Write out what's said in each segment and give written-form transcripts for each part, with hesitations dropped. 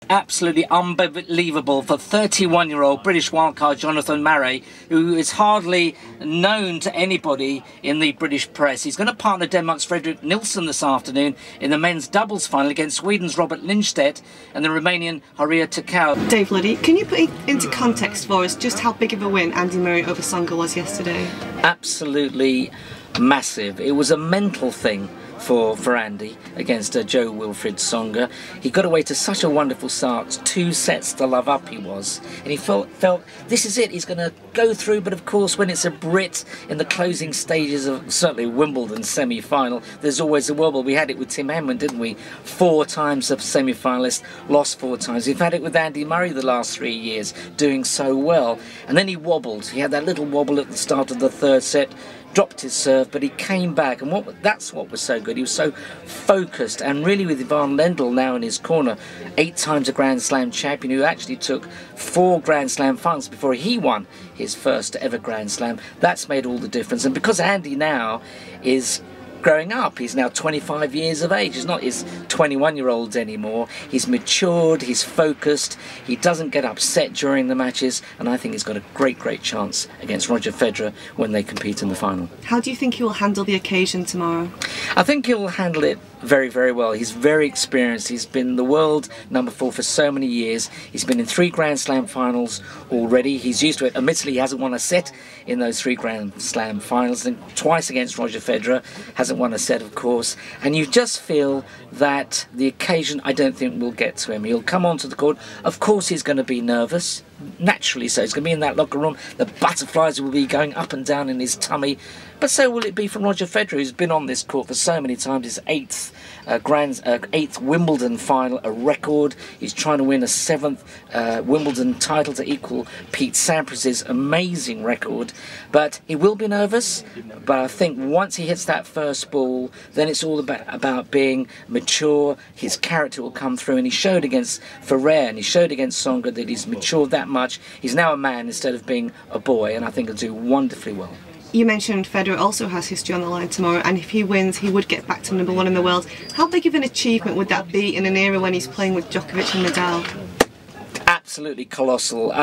Absolutely unbelievable for 31-year-old British wildcard Jonathan Murray, who is hardly known to anybody in the British press. He's going to partner Denmark's Frederik Nielsen this afternoon in the men's doubles final against Sweden's Robert Lindstedt and the Romanian Horia Tecău. Dave Luddy, can you put into context for us just how big of a win Andy Murray over Tsonga was yesterday? Absolutely massive. It was a mental thing for Andy against Joe Wilfried Tsonga. He got away to such a wonderful start, 2 sets to love up he was, and he felt this is it, he's going to go through. But of course, when it's a Brit in the closing stages of certainly Wimbledon semi-final, there's always a wobble. We had it with Tim Henman, didn't we? 4 times a semi-finalist, lost 4 times. We've had it with Andy Murray the last 3 years, doing so well, and then he wobbled. He had that little wobble at the start of the 3rd set, dropped his serve, but he came back, and that's what was so good. He was so focused, and really with Ivan Lendl now in his corner, 8 times a Grand Slam champion, who actually took 4 Grand Slam finals before he won his first ever Grand Slam. That's made all the difference, and because Andy now is growing up, he's now 25 years of age. He's not his 21-year-olds anymore. He's matured, he's focused, he doesn't get upset during the matches, and I think he's got a great chance against Roger Federer when they compete in the final. How do you think he will handle the occasion tomorrow? I think he'll handle it very well. He's very experienced. He's been the world number 4 for so many years. He's been in 3 Grand Slam finals already. He's used to it. Admittedly, he hasn't won a set in those 3 Grand Slam finals, and twice against Roger Federer. Hasn't won a set, of course. And you just feel that the occasion, I don't think, will get to him. He'll come onto the court. Of course, he's going to be nervous. Naturally so. He's going to be in that locker room. The butterflies will be going up and down in his tummy. But so will it be from Roger Federer, who's been on this court for so many times. His 8th Wimbledon final, a record. He's trying to win a 7th Wimbledon title to equal Pete Sampras's amazing record. But he will be nervous. But I think once he hits that first ball, then it's all about being mature. His character will come through, and he showed against Ferrer and he showed against Tsonga that he's matured that much. He's now a man instead of being a boy, and I think he'll do wonderfully well. You mentioned Federer also has history on the line tomorrow, and if he wins, he would get back to number 1 in the world. How big of an achievement would that be in an era when he's playing with Djokovic and Nadal? Absolutely colossal.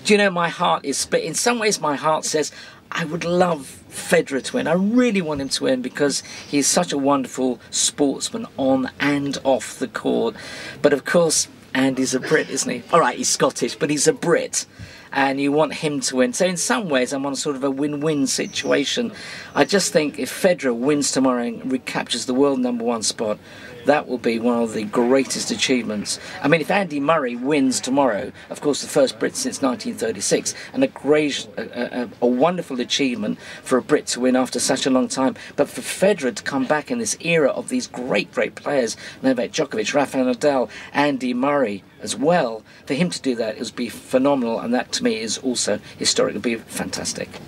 Do you know, my heart is split. In some ways, my heart says I would love Federer to win. I really want him to win because he's such a wonderful sportsman on and off the court. But of course, Andy's a Brit, isn't he? All right, he's Scottish, but he's a Brit, and you want him to win. So in some ways, I'm on sort of a win-win situation. I just think if Federer wins tomorrow and recaptures the world number 1 spot, that will be one of the greatest achievements. I mean, if Andy Murray wins tomorrow, of course, the first Brit since 1936, and a wonderful achievement for a Brit to win after such a long time. But for Federer to come back in this era of these great players, Novak Djokovic, Rafael Nadal, Andy Murray as well, for him to do that, it would be phenomenal, and that to me is also historic. It would be fantastic.